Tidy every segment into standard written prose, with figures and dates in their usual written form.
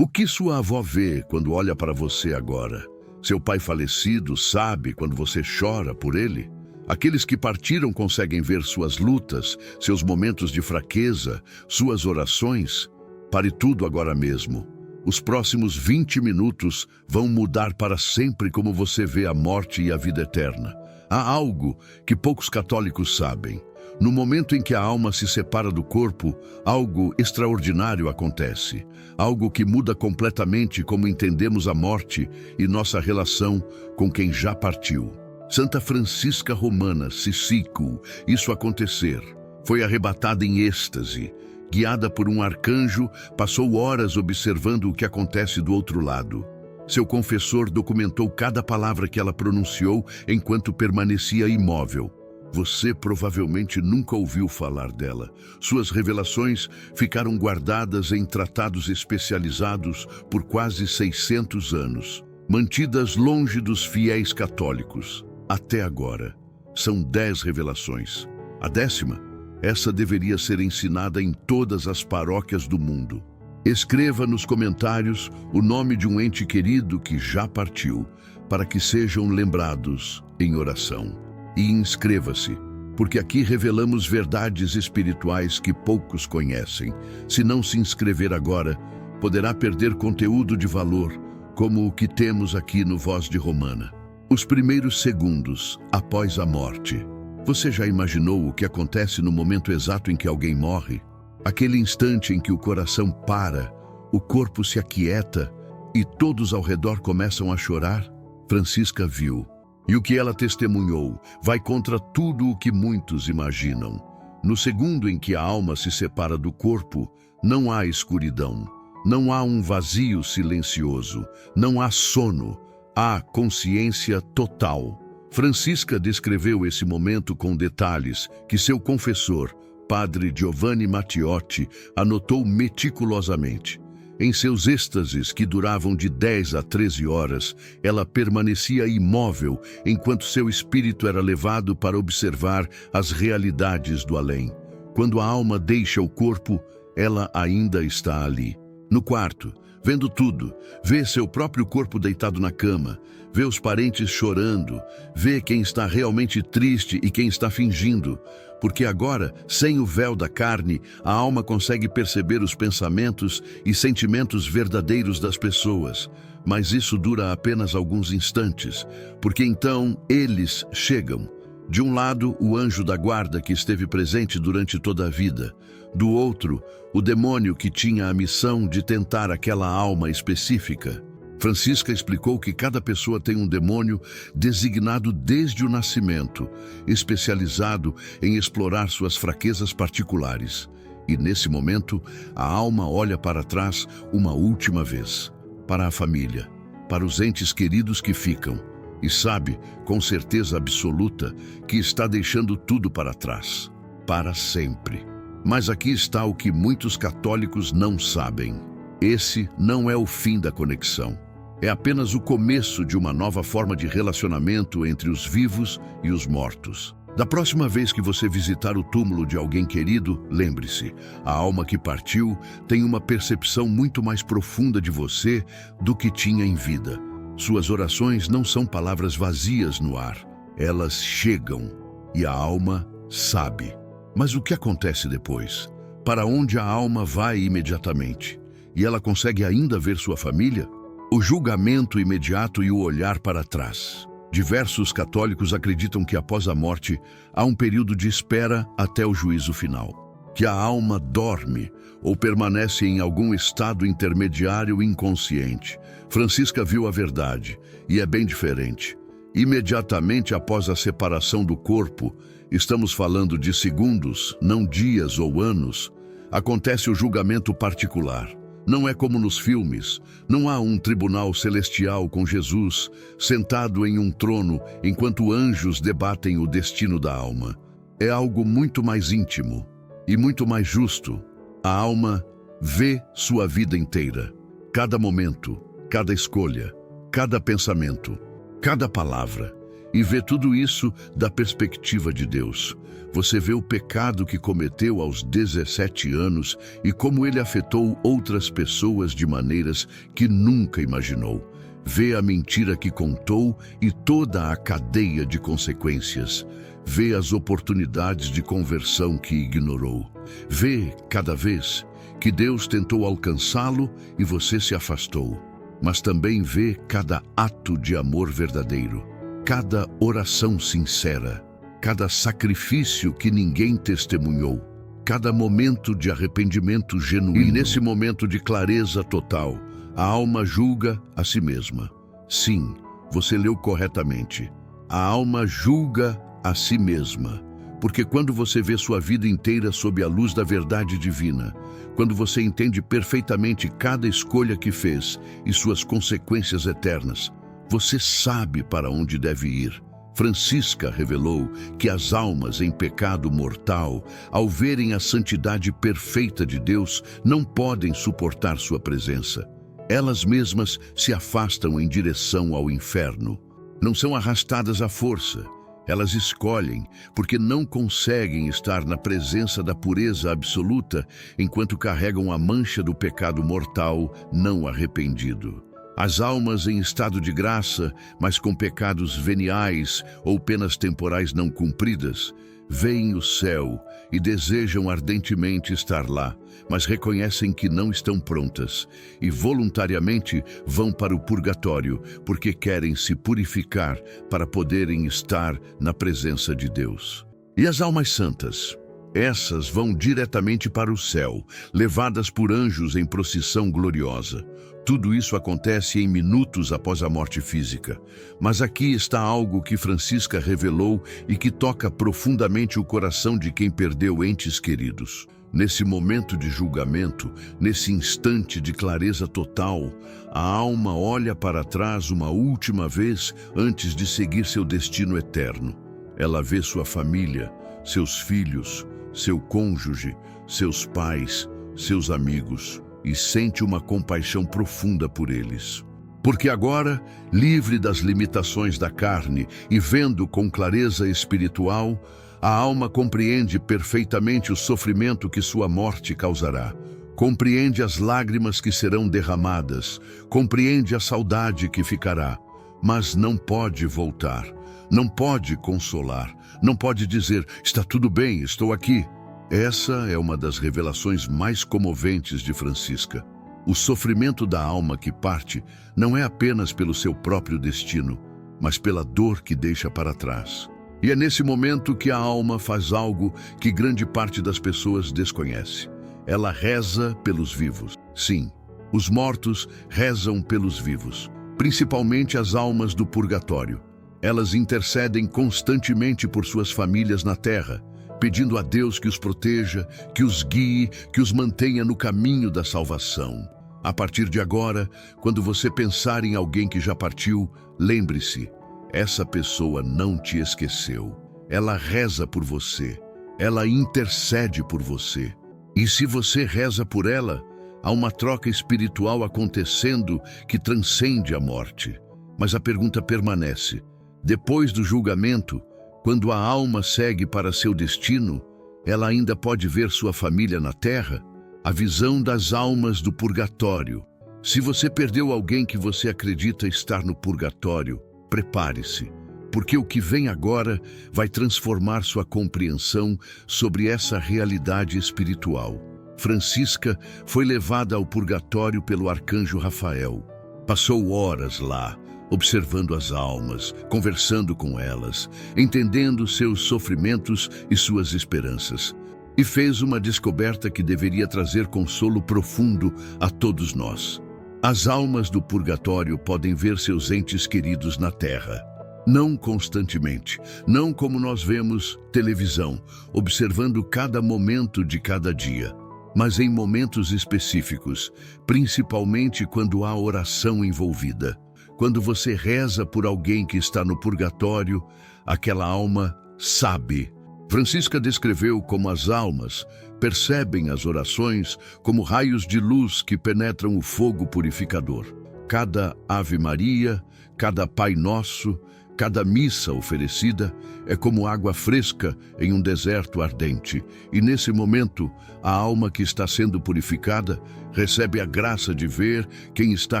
O que sua avó vê quando olha para você agora? Seu pai falecido sabe quando você chora por ele? Aqueles que partiram conseguem ver suas lutas, seus momentos de fraqueza, suas orações? Pare tudo agora mesmo. Os próximos 20 minutos vão mudar para sempre como você vê a morte e a vida eterna. Há algo que poucos católicos sabem. No momento em que a alma se separa do corpo, algo extraordinário acontece. Algo que muda completamente como entendemos a morte e nossa relação com quem já partiu. Santa Francisca Romana Cícero, isso acontecer. Foi arrebatada em êxtase. Guiada por um arcanjo, passou horas observando o que acontece do outro lado. Seu confessor documentou cada palavra que ela pronunciou enquanto permanecia imóvel. Você provavelmente nunca ouviu falar dela. Suas revelações ficaram guardadas em tratados especializados por quase 600 anos, mantidas longe dos fiéis católicos. Até agora, são 10 revelações. A 10ª, essa deveria ser ensinada em todas as paróquias do mundo. Escreva nos comentários o nome de um ente querido que já partiu, para que sejam lembrados em oração. E inscreva-se, porque aqui revelamos verdades espirituais que poucos conhecem. Se não se inscrever agora, poderá perder conteúdo de valor, como o que temos aqui no Voz de Romana. Os primeiros segundos após a morte. Você já imaginou o que acontece no momento exato em que alguém morre? Aquele instante em que o coração para, o corpo se aquieta e todos ao redor começam a chorar? Francisca viu. E o que ela testemunhou vai contra tudo o que muitos imaginam. No segundo em que a alma se separa do corpo, não há escuridão, não há um vazio silencioso, não há sono, há consciência total. Francisca descreveu esse momento com detalhes que seu confessor, Padre Giovanni Mattiotti, anotou meticulosamente. Em seus êxtases, que duravam de 10 a 13 horas, ela permanecia imóvel enquanto seu espírito era levado para observar as realidades do além. Quando a alma deixa o corpo, ela ainda está ali. No quarto, vendo tudo, vê seu próprio corpo deitado na cama, vê os parentes chorando, vê quem está realmente triste e quem está fingindo. Porque agora, sem o véu da carne, a alma consegue perceber os pensamentos e sentimentos verdadeiros das pessoas. Mas isso dura apenas alguns instantes, porque então eles chegam. De um lado, o anjo da guarda que esteve presente durante toda a vida. Do outro, o demônio que tinha a missão de tentar aquela alma específica. Francisca explicou que cada pessoa tem um demônio designado desde o nascimento, especializado em explorar suas fraquezas particulares. E nesse momento, a alma olha para trás uma última vez, para a família, para os entes queridos que ficam, e sabe, com certeza absoluta, que está deixando tudo para trás, para sempre. Mas aqui está o que muitos católicos não sabem. Esse não é o fim da conexão. É apenas o começo de uma nova forma de relacionamento entre os vivos e os mortos. Da próxima vez que você visitar o túmulo de alguém querido, lembre-se, a alma que partiu tem uma percepção muito mais profunda de você do que tinha em vida. Suas orações não são palavras vazias no ar. Elas chegam e a alma sabe. Mas o que acontece depois? Para onde a alma vai imediatamente? E ela consegue ainda ver sua família? O julgamento imediato e o olhar para trás. Diversos católicos acreditam que após a morte há um período de espera até o juízo final. Que a alma dorme ou permanece em algum estado intermediário inconsciente. Francisca viu a verdade e é bem diferente. Imediatamente após a separação do corpo, estamos falando de segundos, não dias ou anos, acontece o julgamento particular. Não é como nos filmes, não há um tribunal celestial com Jesus sentado em um trono enquanto anjos debatem o destino da alma. É algo muito mais íntimo e muito mais justo. A alma vê sua vida inteira, cada momento, cada escolha, cada pensamento, cada palavra. e vê tudo isso da perspectiva de Deus. Você vê o pecado que cometeu aos 17 anos e como ele afetou outras pessoas de maneiras que nunca imaginou. Vê a mentira que contou e toda a cadeia de consequências. Vê as oportunidades de conversão que ignorou. Vê, cada vez, que Deus tentou alcançá-lo e você se afastou. Mas também vê cada ato de amor verdadeiro, cada oração sincera, cada sacrifício que ninguém testemunhou, cada momento de arrependimento genuíno. E nesse momento de clareza total, a alma julga a si mesma. Sim, você leu corretamente. A alma julga a si mesma. Porque quando você vê sua vida inteira sob a luz da verdade divina, quando você entende perfeitamente cada escolha que fez e suas consequências eternas, você sabe para onde deve ir. Francisca revelou que as almas em pecado mortal, ao verem a santidade perfeita de Deus, não podem suportar sua presença. Elas mesmas se afastam em direção ao inferno. Não são arrastadas à força. Elas escolhem, porque não conseguem estar na presença da pureza absoluta enquanto carregam a mancha do pecado mortal não arrependido. As almas em estado de graça, mas com pecados veniais ou penas temporais não cumpridas, veem o céu e desejam ardentemente estar lá, mas reconhecem que não estão prontas e voluntariamente vão para o purgatório porque querem se purificar para poderem estar na presença de Deus. E as almas santas? Essas vão diretamente para o céu, levadas por anjos em procissão gloriosa. Tudo isso acontece em minutos após a morte física. Mas aqui está algo que Francisca revelou e que toca profundamente o coração de quem perdeu entes queridos. Nesse momento de julgamento, nesse instante de clareza total, a alma olha para trás uma última vez antes de seguir seu destino eterno. Ela vê sua família, seus filhos, seu cônjuge, seus pais, seus amigos, e sente uma compaixão profunda por eles. Porque agora, livre das limitações da carne e vendo com clareza espiritual, a alma compreende perfeitamente o sofrimento que sua morte causará. Compreende as lágrimas que serão derramadas, compreende a saudade que ficará, mas não pode voltar, não pode consolar, não pode dizer, está tudo bem, estou aqui. Essa é uma das revelações mais comoventes de Francisca. O sofrimento da alma que parte não é apenas pelo seu próprio destino, mas pela dor que deixa para trás. E é nesse momento que a alma faz algo que grande parte das pessoas desconhece. Ela reza pelos vivos. Sim, os mortos rezam pelos vivos, principalmente as almas do purgatório. Elas intercedem constantemente por suas famílias na terra, pedindo a Deus que os proteja, que os guie, que os mantenha no caminho da salvação. A partir de agora, quando você pensar em alguém que já partiu, lembre-se, essa pessoa não te esqueceu. Ela reza por você. Ela intercede por você. E se você reza por ela, há uma troca espiritual acontecendo que transcende a morte. Mas a pergunta permanece. Depois do julgamento, quando a alma segue para seu destino, ela ainda pode ver sua família na terra? A visão das almas do purgatório. Se você perdeu alguém que você acredita estar no purgatório, prepare-se, porque o que vem agora vai transformar sua compreensão sobre essa realidade espiritual. Francisca foi levada ao purgatório pelo arcanjo Rafael. Passou horas lá, observando as almas, conversando com elas, entendendo seus sofrimentos e suas esperanças. E fez uma descoberta que deveria trazer consolo profundo a todos nós. As almas do purgatório podem ver seus entes queridos na terra. Não constantemente, não como nós vemos televisão, observando cada momento de cada dia, mas em momentos específicos, principalmente quando há oração envolvida. Quando você reza por alguém que está no purgatório, aquela alma sabe. Francisca descreveu como as almas percebem as orações como raios de luz que penetram o fogo purificador. Cada Ave Maria, cada Pai Nosso, Cada missa oferecida é como água fresca em um deserto ardente, e nesse momento, a alma que está sendo purificada recebe a graça de ver quem está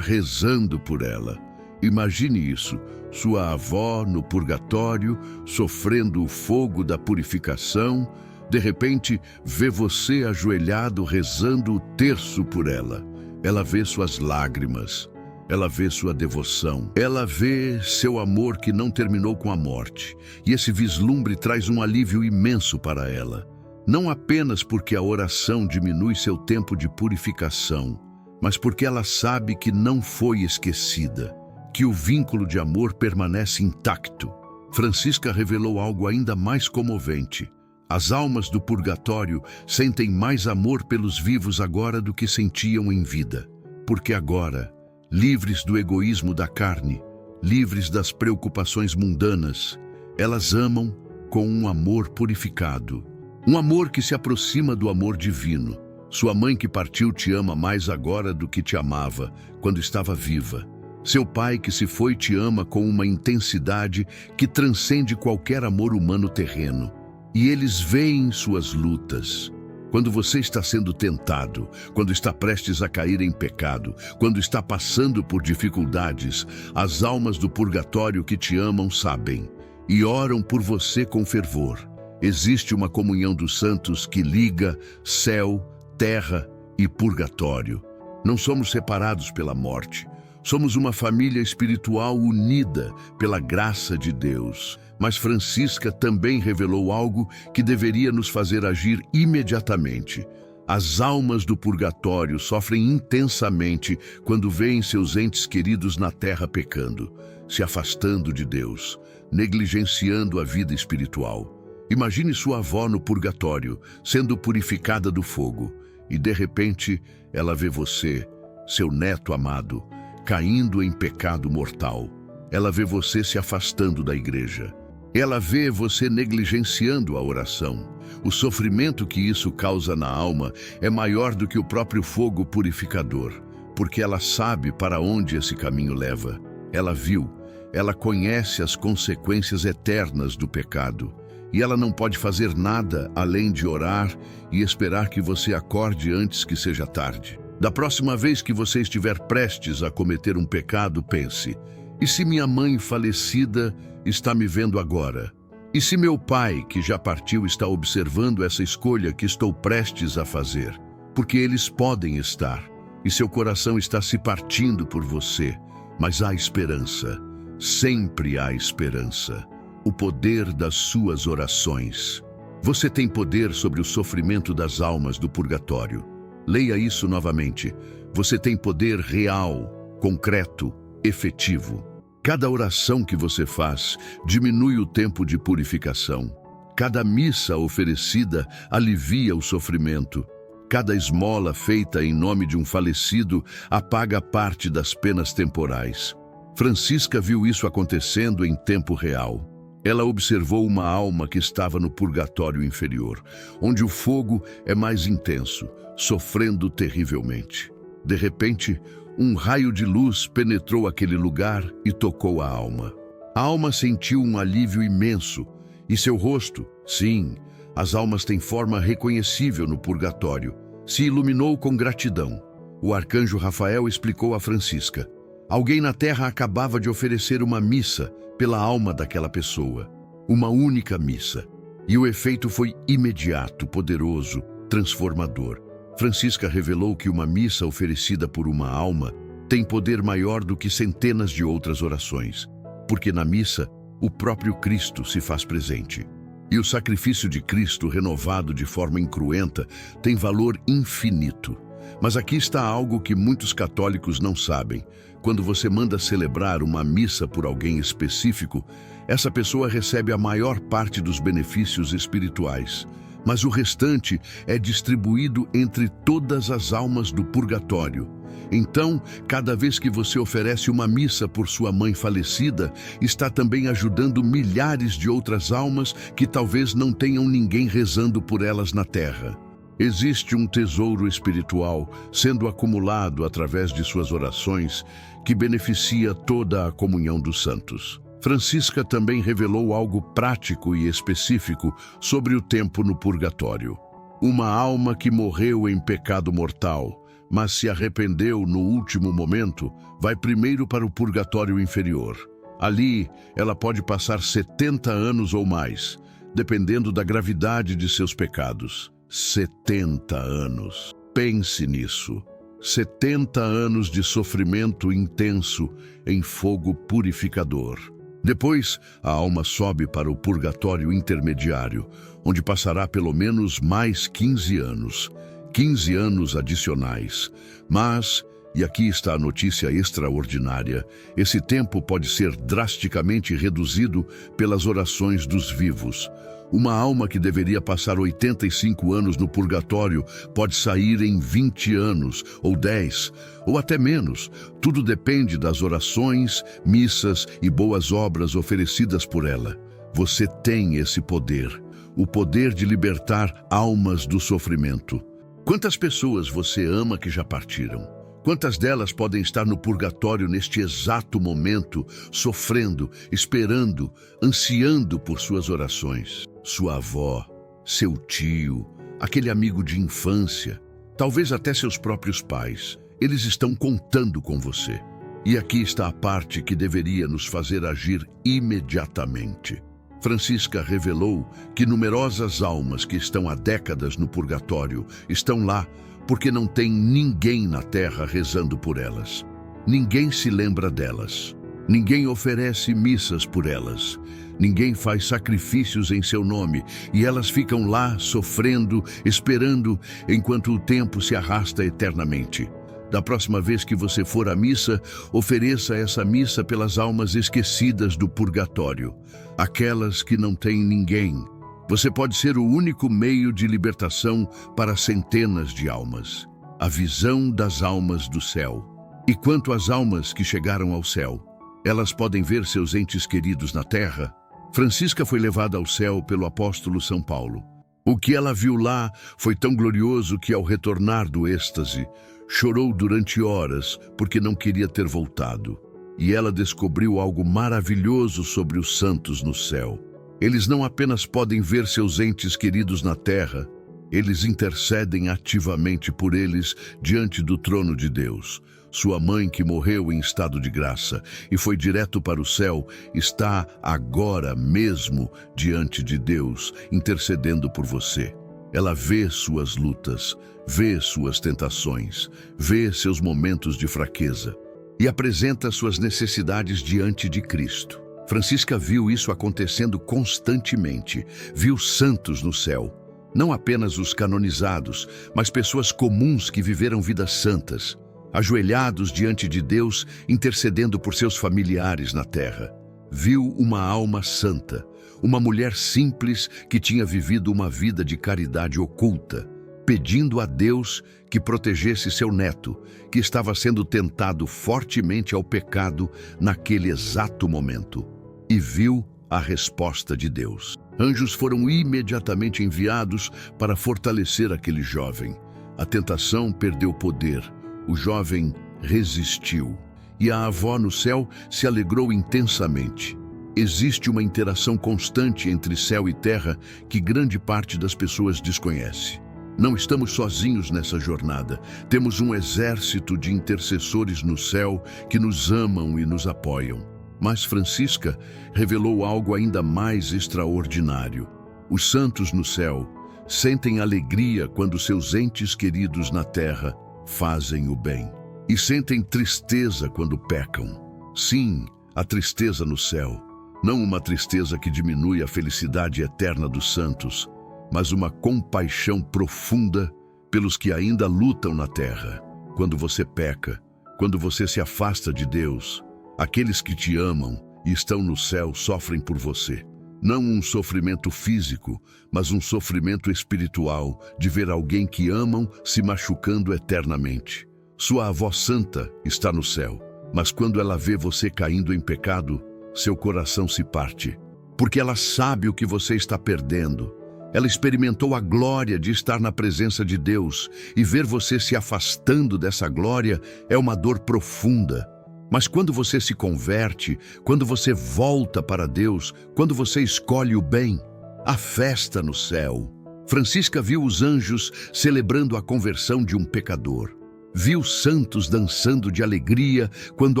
rezando por ela. Imagine isso, sua avó no purgatório, sofrendo o fogo da purificação, de repente vê você ajoelhado rezando o terço por ela. Ela vê suas lágrimas. Ela vê sua devoção, ela vê seu amor que não terminou com a morte. E esse vislumbre traz um alívio imenso para ela. Não apenas porque a oração diminui seu tempo de purificação, mas porque ela sabe que não foi esquecida, que o vínculo de amor permanece intacto. Francisca revelou algo ainda mais comovente. As almas do purgatório sentem mais amor pelos vivos agora do que sentiam em vida, porque agora, livres do egoísmo da carne, livres das preocupações mundanas, elas amam com um amor purificado. Um amor que se aproxima do amor divino. Sua mãe que partiu te ama mais agora do que te amava quando estava viva. Seu pai que se foi te ama com uma intensidade que transcende qualquer amor humano terreno. E eles veem suas lutas. Quando você está sendo tentado, quando está prestes a cair em pecado, quando está passando por dificuldades, as almas do purgatório que te amam sabem e oram por você com fervor. Existe uma comunhão dos santos que liga céu, terra e purgatório. Não somos separados pela morte. Somos uma família espiritual unida pela graça de Deus. Mas Francisca também revelou algo que deveria nos fazer agir imediatamente. As almas do purgatório sofrem intensamente quando veem seus entes queridos na terra pecando, se afastando de Deus, negligenciando a vida espiritual. Imagine sua avó no purgatório, sendo purificada do fogo, e de repente ela vê você, seu neto amado, caindo em pecado mortal. Ela vê você se afastando da igreja. Ela vê você negligenciando a oração. O sofrimento que isso causa na alma é maior do que o próprio fogo purificador, porque ela sabe para onde esse caminho leva. Ela viu, ela conhece as consequências eternas do pecado, e ela não pode fazer nada além de orar e esperar que você acorde antes que seja tarde. Da próxima vez que você estiver prestes a cometer um pecado, pense: e se minha mãe falecida está me vendo agora? E se meu pai, que já partiu, está observando essa escolha que estou prestes a fazer? Porque eles podem estar, e seu coração está se partindo por você, mas há esperança, sempre há esperança. O poder das suas orações. Você tem poder sobre o sofrimento das almas do purgatório. Leia isso novamente. Você tem poder real, concreto, efetivo. Cada oração que você faz diminui o tempo de purificação. Cada missa oferecida alivia o sofrimento. Cada esmola feita em nome de um falecido apaga parte das penas temporais. Francisca viu isso acontecendo em tempo real. Ela observou uma alma que estava no purgatório inferior, onde o fogo é mais intenso, sofrendo terrivelmente. De repente, um raio de luz penetrou aquele lugar e tocou a alma. A alma sentiu um alívio imenso, e seu rosto, sim, as almas têm forma reconhecível no purgatório, se iluminou com gratidão. O arcanjo Rafael explicou a Francisca: alguém na terra acabava de oferecer uma missa pela alma daquela pessoa, uma única missa, e o efeito foi imediato, poderoso, transformador. Francisca revelou que uma missa oferecida por uma alma tem poder maior do que centenas de outras orações, porque na missa o próprio Cristo se faz presente. E o sacrifício de Cristo, renovado de forma incruenta, tem valor infinito. Mas aqui está algo que muitos católicos não sabem. Quando você manda celebrar uma missa por alguém específico, essa pessoa recebe a maior parte dos benefícios espirituais, mas o restante é distribuído entre todas as almas do purgatório. Então, cada vez que você oferece uma missa por sua mãe falecida, está também ajudando milhares de outras almas que talvez não tenham ninguém rezando por elas na terra. Existe um tesouro espiritual sendo acumulado através de suas orações que beneficia toda a comunhão dos santos. Francisca também revelou algo prático e específico sobre o tempo no purgatório. Uma alma que morreu em pecado mortal, mas se arrependeu no último momento, vai primeiro para o purgatório inferior. Ali, ela pode passar 70 anos ou mais, dependendo da gravidade de seus pecados. 70 anos. Pense nisso. 70 anos de sofrimento intenso em fogo purificador. Depois, a alma sobe para o purgatório intermediário, onde passará pelo menos mais 15 anos. 15 anos adicionais. Mas, e aqui está a notícia extraordinária, esse tempo pode ser drasticamente reduzido pelas orações dos vivos. Uma alma que deveria passar 85 anos no purgatório pode sair em 20 anos, ou 10, ou até menos. Tudo depende das orações, missas e boas obras oferecidas por ela. Você tem esse poder, o poder de libertar almas do sofrimento. Quantas pessoas você ama que já partiram? Quantas delas podem estar no purgatório neste exato momento, sofrendo, esperando, ansiando por suas orações? Sua avó, seu tio, aquele amigo de infância, talvez até seus próprios pais. Eles estão contando com você. E aqui está a parte que deveria nos fazer agir imediatamente. Francisca revelou que numerosas almas que estão há décadas no purgatório estão lá porque não tem ninguém na terra rezando por elas. Ninguém se lembra delas. Ninguém oferece missas por elas. Ninguém faz sacrifícios em seu nome e elas ficam lá sofrendo, esperando, enquanto o tempo se arrasta eternamente. Da próxima vez que você for à missa, ofereça essa missa pelas almas esquecidas do purgatório, aquelas que não têm ninguém. Você pode ser o único meio de libertação para centenas de almas. A visão das almas do céu. E quanto às almas que chegaram ao céu, elas podem ver seus entes queridos na terra. Francisca foi levada ao céu pelo apóstolo São Paulo. O que ela viu lá foi tão glorioso que, ao retornar do êxtase, chorou durante horas porque não queria ter voltado. E ela descobriu algo maravilhoso sobre os santos no céu. Eles não apenas podem ver seus entes queridos na terra, eles intercedem ativamente por eles diante do trono de Deus. Sua mãe, que morreu em estado de graça e foi direto para o céu, está agora mesmo diante de Deus, intercedendo por você. Ela vê suas lutas, vê suas tentações, vê seus momentos de fraqueza e apresenta suas necessidades diante de Cristo. Francisca viu isso acontecendo constantemente, viu santos no céu, não apenas os canonizados, mas pessoas comuns que viveram vidas santas, ajoelhados diante de Deus, intercedendo por seus familiares na terra. Viu uma alma santa, uma mulher simples que tinha vivido uma vida de caridade oculta, pedindo a Deus que protegesse seu neto, que estava sendo tentado fortemente ao pecado naquele exato momento. E viu a resposta de Deus. Anjos foram imediatamente enviados para fortalecer aquele jovem. A tentação perdeu poder. O jovem resistiu. E a avó no céu se alegrou intensamente. Existe uma interação constante entre céu e terra que grande parte das pessoas desconhece. Não estamos sozinhos nessa jornada. Temos um exército de intercessores no céu que nos amam e nos apoiam. Mas Francisca revelou algo ainda mais extraordinário. Os santos no céu sentem alegria quando seus entes queridos na terra fazem o bem. E sentem tristeza quando pecam. Sim, a tristeza no céu. Não uma tristeza que diminui a felicidade eterna dos santos, mas uma compaixão profunda pelos que ainda lutam na terra. Quando você peca, quando você se afasta de Deus, aqueles que te amam e estão no céu sofrem por você. Não um sofrimento físico, mas um sofrimento espiritual de ver alguém que amam se machucando eternamente. Sua avó santa está no céu, mas quando ela vê você caindo em pecado, seu coração se parte, porque ela sabe o que você está perdendo. Ela experimentou a glória de estar na presença de Deus, e ver você se afastando dessa glória é uma dor profunda. Mas quando você se converte, quando você volta para Deus, quando você escolhe o bem, há festa no céu. Francisca viu os anjos celebrando a conversão de um pecador. Viu santos dançando de alegria quando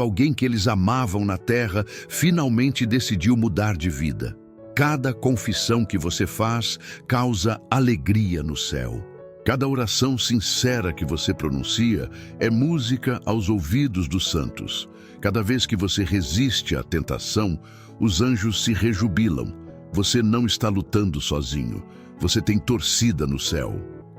alguém que eles amavam na terra finalmente decidiu mudar de vida. Cada confissão que você faz causa alegria no céu. Cada oração sincera que você pronuncia é música aos ouvidos dos santos. Cada vez que você resiste à tentação, os anjos se rejubilam. Você não está lutando sozinho. Você tem torcida no céu.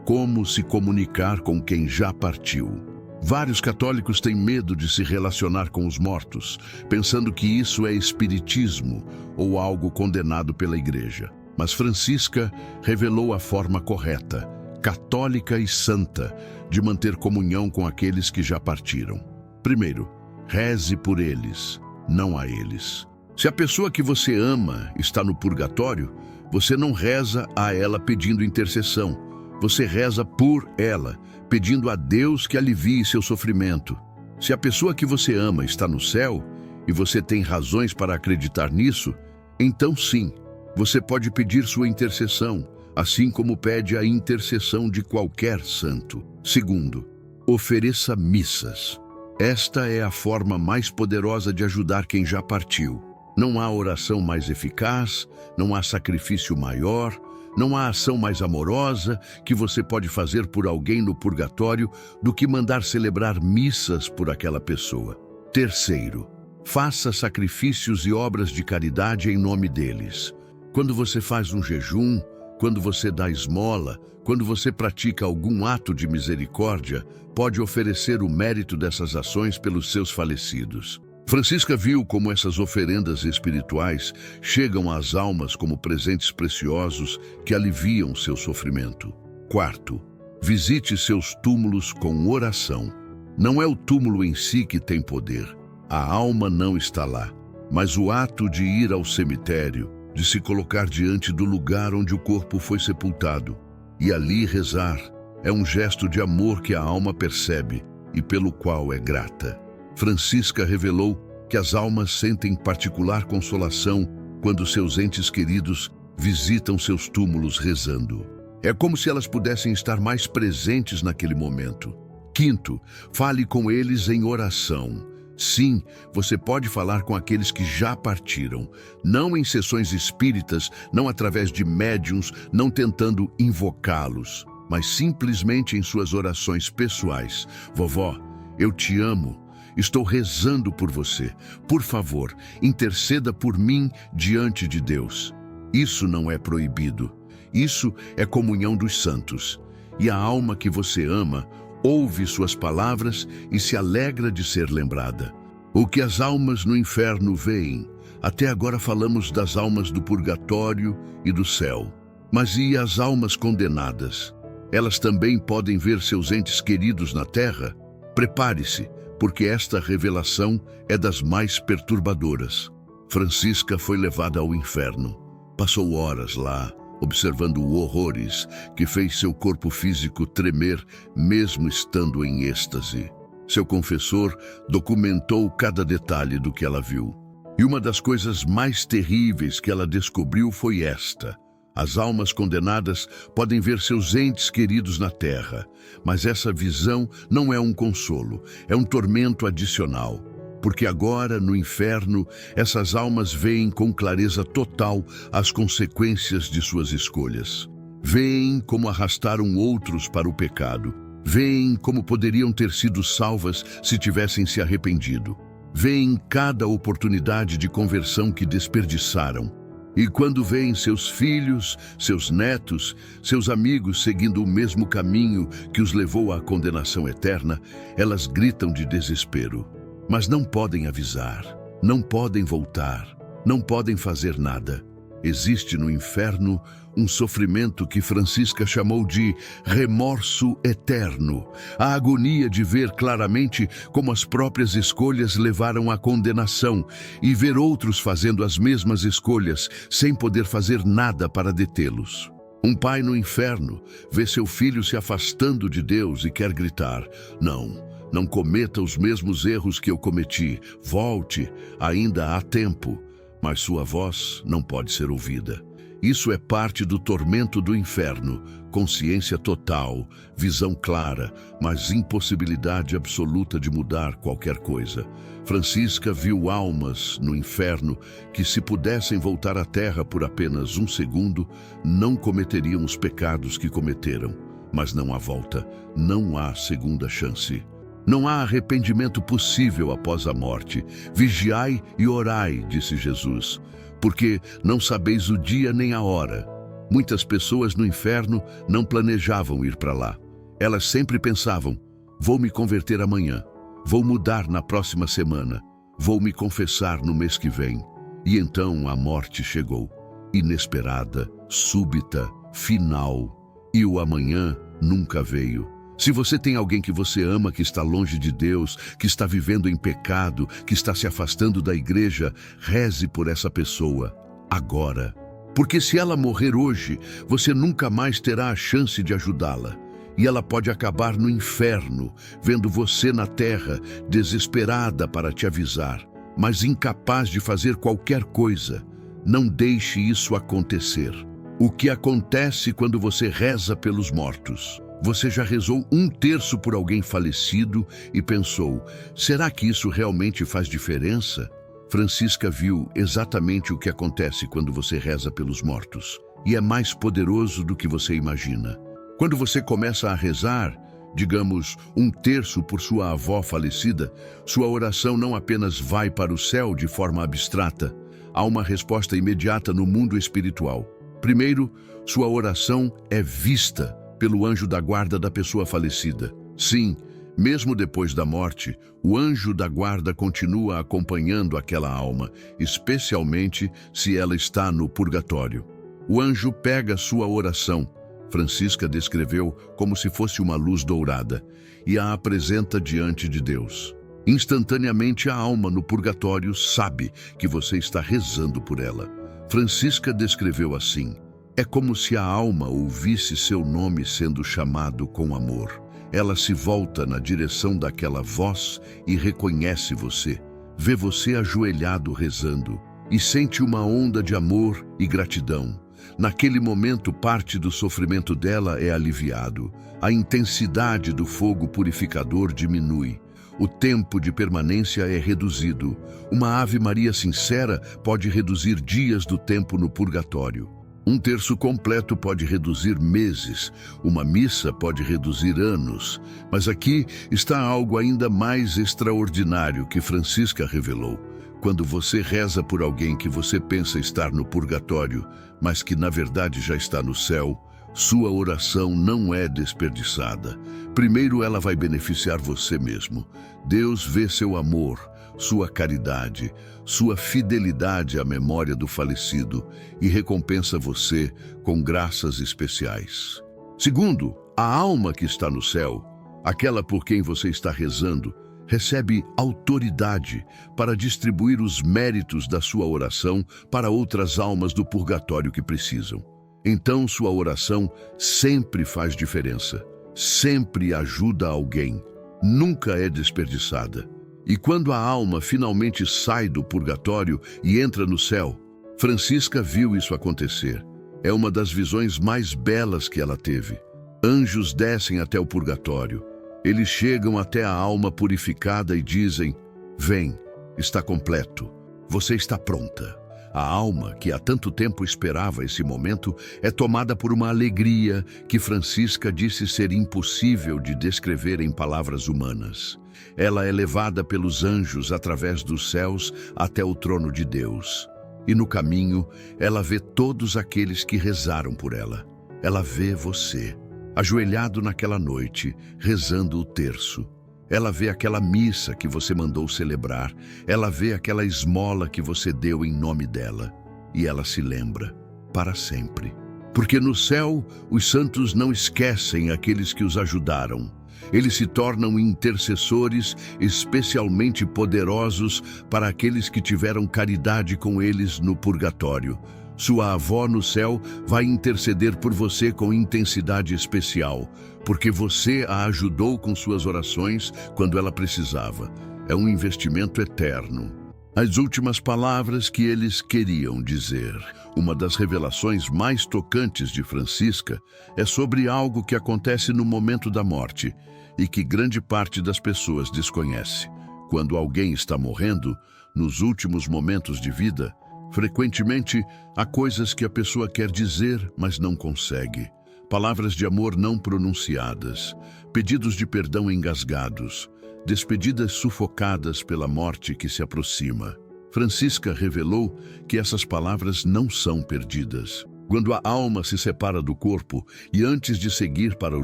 Como se comunicar com quem já partiu? Vários católicos têm medo de se relacionar com os mortos, pensando que isso é espiritismo ou algo condenado pela igreja. Mas Francisca revelou a forma correta, católica e santa, de manter comunhão com aqueles que já partiram. Primeiro, reze por eles, não a eles. Se a pessoa que você ama está no purgatório, você não reza a ela pedindo intercessão. Você reza por ela, pedindo a Deus que alivie seu sofrimento. Se a pessoa que você ama está no céu, e você tem razões para acreditar nisso, então sim, você pode pedir sua intercessão, assim como pede a intercessão de qualquer santo. Segundo, ofereça missas. Esta é a forma mais poderosa de ajudar quem já partiu. Não há oração mais eficaz, não há sacrifício maior, não há ação mais amorosa que você pode fazer por alguém no purgatório do que mandar celebrar missas por aquela pessoa. Terceiro, faça sacrifícios e obras de caridade em nome deles. Quando você faz um jejum, quando você dá esmola, quando você pratica algum ato de misericórdia, pode oferecer o mérito dessas ações pelos seus falecidos. Francisca viu como essas oferendas espirituais chegam às almas como presentes preciosos que aliviam seu sofrimento. Quarto, visite seus túmulos com oração. Não é o túmulo em si que tem poder. A alma não está lá, mas o ato de ir ao cemitério, de se colocar diante do lugar onde o corpo foi sepultado e ali rezar, é um gesto de amor que a alma percebe e pelo qual é grata. Francisca revelou que as almas sentem particular consolação quando seus entes queridos visitam seus túmulos rezando. É como se elas pudessem estar mais presentes naquele momento. Quinto, fale com eles em oração. Sim, você pode falar com aqueles que já partiram, não em sessões espíritas, não através de médiuns, não tentando invocá-los, mas simplesmente em suas orações pessoais. Vovó, eu te amo. Estou rezando por você. Por favor, interceda por mim diante de Deus. Isso não é proibido. Isso é comunhão dos santos. E a alma que você ama ouve suas palavras e se alegra de ser lembrada. O que as almas no inferno veem? Até agora falamos das almas do purgatório e do céu. Mas e as almas condenadas? Elas também podem ver seus entes queridos na terra? Prepare-se, porque esta revelação é das mais perturbadoras. Francisca foi levada ao inferno. Passou horas lá, observando horrores que fez seu corpo físico tremer, mesmo estando em êxtase. Seu confessor documentou cada detalhe do que ela viu. E uma das coisas mais terríveis que ela descobriu foi esta: as almas condenadas podem ver seus entes queridos na terra, mas essa visão não é um consolo, é um tormento adicional, porque agora, no inferno, essas almas veem com clareza total as consequências de suas escolhas. Veem como arrastaram outros para o pecado, veem como poderiam ter sido salvas se tivessem se arrependido, veem cada oportunidade de conversão que desperdiçaram. E quando veem seus filhos, seus netos, seus amigos seguindo o mesmo caminho que os levou à condenação eterna, elas gritam de desespero. Mas não podem avisar, não podem voltar, não podem fazer nada. Existe no inferno um sofrimento que Francisca chamou de remorso eterno, a agonia de ver claramente como as próprias escolhas levaram à condenação e ver outros fazendo as mesmas escolhas sem poder fazer nada para detê-los. Um pai no inferno vê seu filho se afastando de Deus e quer gritar: não, Não cometa os mesmos erros que eu cometi. Volte, ainda há tempo. Mas sua voz não pode ser ouvida. Isso é parte do tormento do inferno. Consciência total, visão clara, mas impossibilidade absoluta de mudar qualquer coisa. Francisca viu almas no inferno que, se pudessem voltar à terra por apenas um segundo, não cometeriam os pecados que cometeram. Mas não há volta, não há segunda chance. Não há arrependimento possível após a morte. Vigiai e orai, disse Jesus, porque não sabeis o dia nem a hora. Muitas pessoas no inferno não planejavam ir para lá. Elas sempre pensavam: vou me converter amanhã, vou mudar na próxima semana, vou me confessar no mês que vem. E então a morte chegou, inesperada, súbita, final, e o amanhã nunca veio. Se você tem alguém que você ama que está longe de Deus, que está vivendo em pecado, que está se afastando da igreja, reze por essa pessoa, agora. Porque se ela morrer hoje, você nunca mais terá a chance de ajudá-la. E ela pode acabar no inferno, vendo você na terra, desesperada para te avisar, mas incapaz de fazer qualquer coisa. Não deixe isso acontecer. O que acontece quando você reza pelos mortos? Você já rezou 1/3 por alguém falecido e pensou: será que isso realmente faz diferença? Francisca viu exatamente o que acontece quando você reza pelos mortos. E é mais poderoso do que você imagina. Quando você começa a rezar, digamos, 1/3 por sua avó falecida, sua oração não apenas vai para o céu de forma abstrata. Há uma resposta imediata no mundo espiritual. Primeiro, sua oração é vista pelo anjo da guarda da pessoa falecida. Sim, mesmo depois da morte, o anjo da guarda continua acompanhando aquela alma, especialmente se ela está no purgatório. O anjo pega sua oração, Francisca descreveu como se fosse uma luz dourada, e a apresenta diante de Deus. Instantaneamente a alma no purgatório sabe que você está rezando por ela. Francisca descreveu assim: é como se a alma ouvisse seu nome sendo chamado com amor. Ela se volta na direção daquela voz e reconhece você. Vê você ajoelhado rezando e sente uma onda de amor e gratidão. Naquele momento, parte do sofrimento dela é aliviado. A intensidade do fogo purificador diminui. O tempo de permanência é reduzido. Uma Ave Maria sincera pode reduzir dias do tempo no purgatório. 1/3 completo pode reduzir meses, uma missa pode reduzir anos. Mas aqui está algo ainda mais extraordinário que Francisca revelou. Quando você reza por alguém que você pensa estar no purgatório, mas que na verdade já está no céu, sua oração não é desperdiçada. Primeiro, ela vai beneficiar você mesmo. Deus vê seu amor, sua caridade, sua fidelidade à memória do falecido e recompensa você com graças especiais. Segundo, a alma que está no céu, aquela por quem você está rezando, recebe autoridade para distribuir os méritos da sua oração para outras almas do purgatório que precisam. Então sua oração sempre faz diferença, sempre ajuda alguém, nunca é desperdiçada. E quando a alma finalmente sai do purgatório e entra no céu, Francisca viu isso acontecer. É uma das visões mais belas que ela teve. Anjos descem até o purgatório. Eles chegam até a alma purificada e dizem: vem, está completo, você está pronta. A alma, que há tanto tempo esperava esse momento, é tomada por uma alegria que Francisca disse ser impossível de descrever em palavras humanas. Ela é levada pelos anjos através dos céus até o trono de Deus. E no caminho, ela vê todos aqueles que rezaram por ela. Ela vê você, ajoelhado naquela noite, rezando o terço. Ela vê aquela missa que você mandou celebrar. Ela vê aquela esmola que você deu em nome dela. E ela se lembra, para sempre. Porque no céu, os santos não esquecem aqueles que os ajudaram. Eles se tornam intercessores especialmente poderosos para aqueles que tiveram caridade com eles no purgatório. Sua avó no céu vai interceder por você com intensidade especial, porque você a ajudou com suas orações quando ela precisava. É um investimento eterno. As últimas palavras que eles queriam dizer. Uma das revelações mais tocantes de Francisca é sobre algo que acontece no momento da morte e que grande parte das pessoas desconhece. Quando alguém está morrendo, nos últimos momentos de vida, frequentemente há coisas que a pessoa quer dizer, mas não consegue. Palavras de amor não pronunciadas, pedidos de perdão engasgados, despedidas sufocadas pela morte que se aproxima. Francisca revelou que essas palavras não são perdidas. Quando a alma se separa do corpo e antes de seguir para o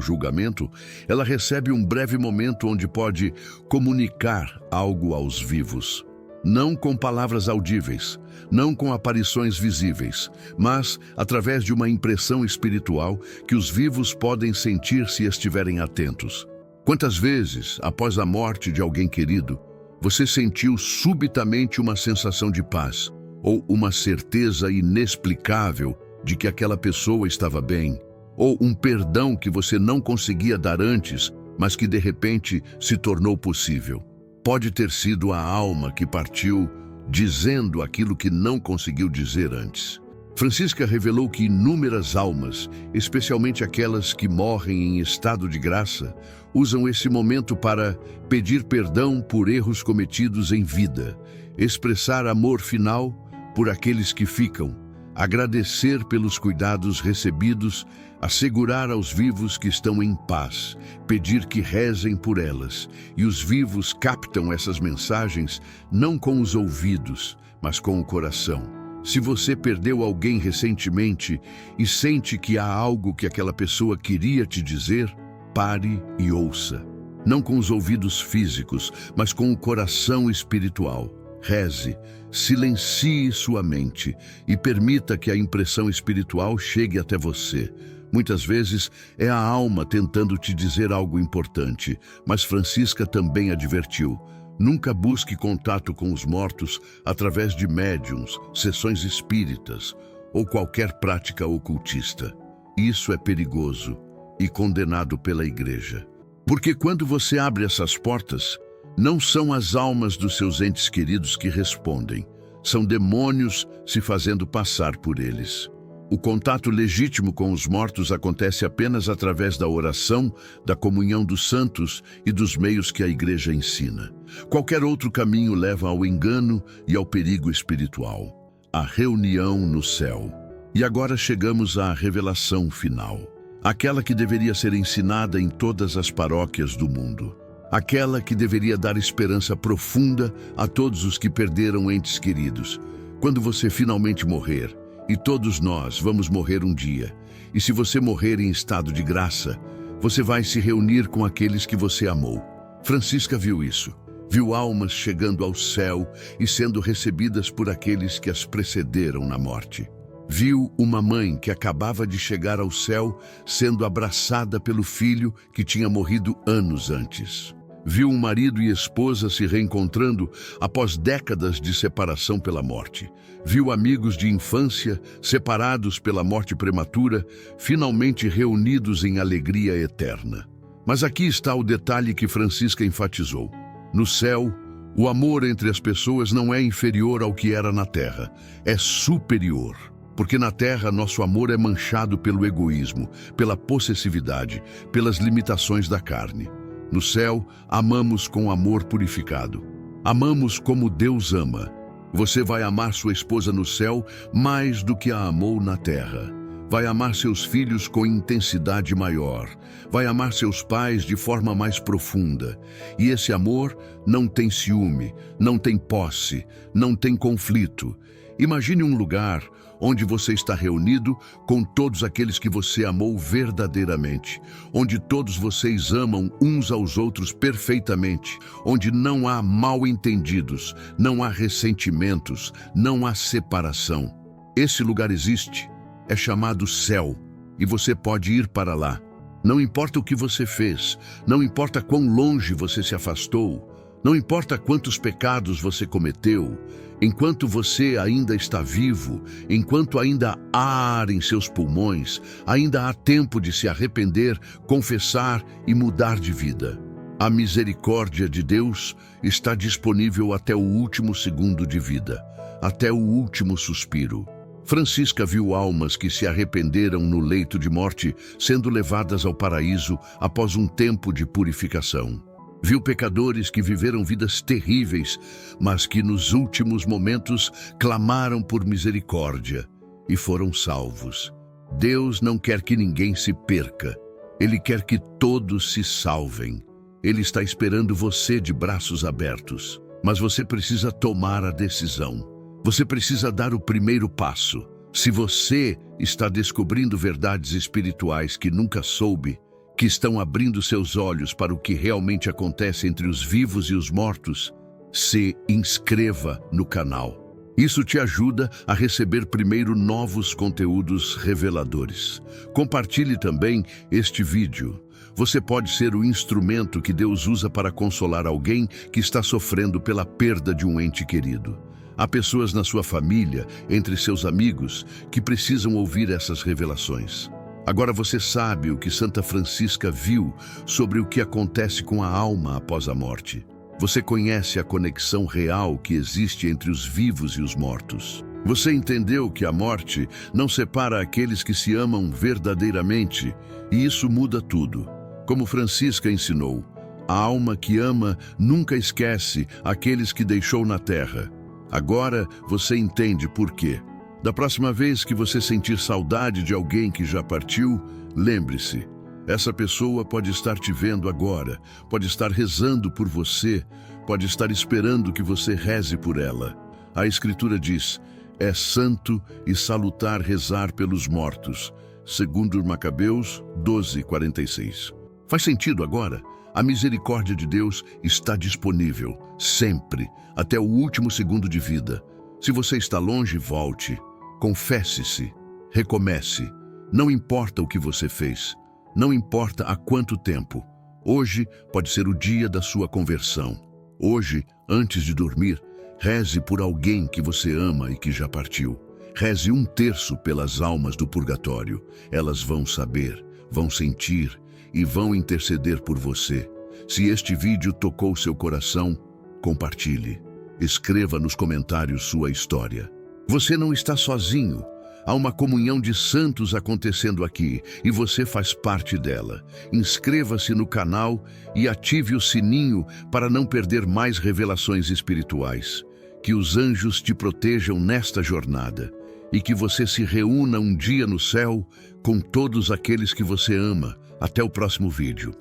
julgamento, ela recebe um breve momento onde pode comunicar algo aos vivos. Não com palavras audíveis, não com aparições visíveis, mas através de uma impressão espiritual que os vivos podem sentir se estiverem atentos. Quantas vezes, após a morte de alguém querido, você sentiu subitamente uma sensação de paz ou uma certeza inexplicável de que aquela pessoa estava bem, ou um perdão que você não conseguia dar antes, mas que de repente se tornou possível? Pode ter sido a alma que partiu dizendo aquilo que não conseguiu dizer antes. Francisca revelou que inúmeras almas, especialmente aquelas que morrem em estado de graça, usam esse momento para pedir perdão por erros cometidos em vida, expressar amor final por aqueles que ficam, agradecer pelos cuidados recebidos, assegurar aos vivos que estão em paz, pedir que rezem por elas. E os vivos captam essas mensagens não com os ouvidos, mas com o coração. Se você perdeu alguém recentemente e sente que há algo que aquela pessoa queria te dizer, pare e ouça. Não com os ouvidos físicos, mas com o coração espiritual. Reze, silencie sua mente e permita que a impressão espiritual chegue até você. Muitas vezes é a alma tentando te dizer algo importante, mas Francisca também advertiu: nunca busque contato com os mortos através de médiuns, sessões espíritas ou qualquer prática ocultista. Isso é perigoso e condenado pela Igreja. Porque quando você abre essas portas, não são as almas dos seus entes queridos que respondem, são demônios se fazendo passar por eles. O contato legítimo com os mortos acontece apenas através da oração, da comunhão dos santos e dos meios que a Igreja ensina. Qualquer outro caminho leva ao engano e ao perigo espiritual. A reunião no céu. E agora chegamos à revelação final. Aquela que deveria ser ensinada em todas as paróquias do mundo. Aquela que deveria dar esperança profunda a todos os que perderam entes queridos. Quando você finalmente morrer, e todos nós vamos morrer um dia, e se você morrer em estado de graça, você vai se reunir com aqueles que você amou. Francisca viu isso. Viu almas chegando ao céu e sendo recebidas por aqueles que as precederam na morte. Viu uma mãe que acabava de chegar ao céu sendo abraçada pelo filho que tinha morrido anos antes. Viu um marido e esposa se reencontrando após décadas de separação pela morte. Viu amigos de infância, separados pela morte prematura, finalmente reunidos em alegria eterna. Mas aqui está o detalhe que Francisca enfatizou. No céu, o amor entre as pessoas não é inferior ao que era na terra, é superior. Porque na terra nosso amor é manchado pelo egoísmo, pela possessividade, pelas limitações da carne. No céu, amamos com amor purificado. Amamos como Deus ama. Você vai amar sua esposa no céu mais do que a amou na terra. Vai amar seus filhos com intensidade maior. Vai amar seus pais de forma mais profunda. E esse amor não tem ciúme, não tem posse, não tem conflito. Imagine um lugar onde você está reunido com todos aqueles que você amou verdadeiramente, onde todos vocês amam uns aos outros perfeitamente, onde não há mal-entendidos, não há ressentimentos, não há separação. Esse lugar existe, é chamado céu, e você pode ir para lá. Não importa o que você fez, não importa quão longe você se afastou, Não importa quantos pecados você cometeu, enquanto você ainda está vivo, enquanto ainda há ar em seus pulmões, ainda há tempo de se arrepender, confessar e mudar de vida. A misericórdia de Deus está disponível até o último segundo de vida, até o último suspiro. Francisca viu almas que se arrependeram no leito de morte, sendo levadas ao paraíso após um tempo de purificação. Viu pecadores que viveram vidas terríveis, mas que nos últimos momentos clamaram por misericórdia e foram salvos. Deus não quer que ninguém se perca. Ele quer que todos se salvem. Ele está esperando você de braços abertos. Mas você precisa tomar a decisão. Você precisa dar o primeiro passo. Se você está descobrindo verdades espirituais que nunca soube, que estão abrindo seus olhos para o que realmente acontece entre os vivos e os mortos, se inscreva no canal. Isso te ajuda a receber primeiro novos conteúdos reveladores. Compartilhe também este vídeo. Você pode ser o instrumento que Deus usa para consolar alguém que está sofrendo pela perda de um ente querido. Há pessoas na sua família, entre seus amigos, que precisam ouvir essas revelações. Agora você sabe o que Santa Francisca viu sobre o que acontece com a alma após a morte. Você conhece a conexão real que existe entre os vivos e os mortos. Você entendeu que a morte não separa aqueles que se amam verdadeiramente, e isso muda tudo. Como Francisca ensinou, a alma que ama nunca esquece aqueles que deixou na terra. Agora você entende por quê. Da próxima vez que você sentir saudade de alguém que já partiu, lembre-se, essa pessoa pode estar te vendo agora, pode estar rezando por você, pode estar esperando que você reze por ela. A Escritura diz, é santo e salutar rezar pelos mortos, segundo Macabeus 12:46. Faz sentido agora? A misericórdia de Deus está disponível, sempre, até o último segundo de vida. Se você está longe, volte. Confesse-se, recomece. Não importa o que você fez, não importa há quanto tempo. Hoje pode ser o dia da sua conversão. Hoje, antes de dormir, reze por alguém que você ama e que já partiu. Reze 1/3 pelas almas do purgatório. Elas vão saber, vão sentir e vão interceder por você. Se este vídeo tocou seu coração, compartilhe. Escreva nos comentários sua história. Você não está sozinho. Há uma comunhão de santos acontecendo aqui e você faz parte dela. Inscreva-se no canal e ative o sininho para não perder mais revelações espirituais. Que os anjos te protejam nesta jornada e que você se reúna um dia no céu com todos aqueles que você ama. Até o próximo vídeo.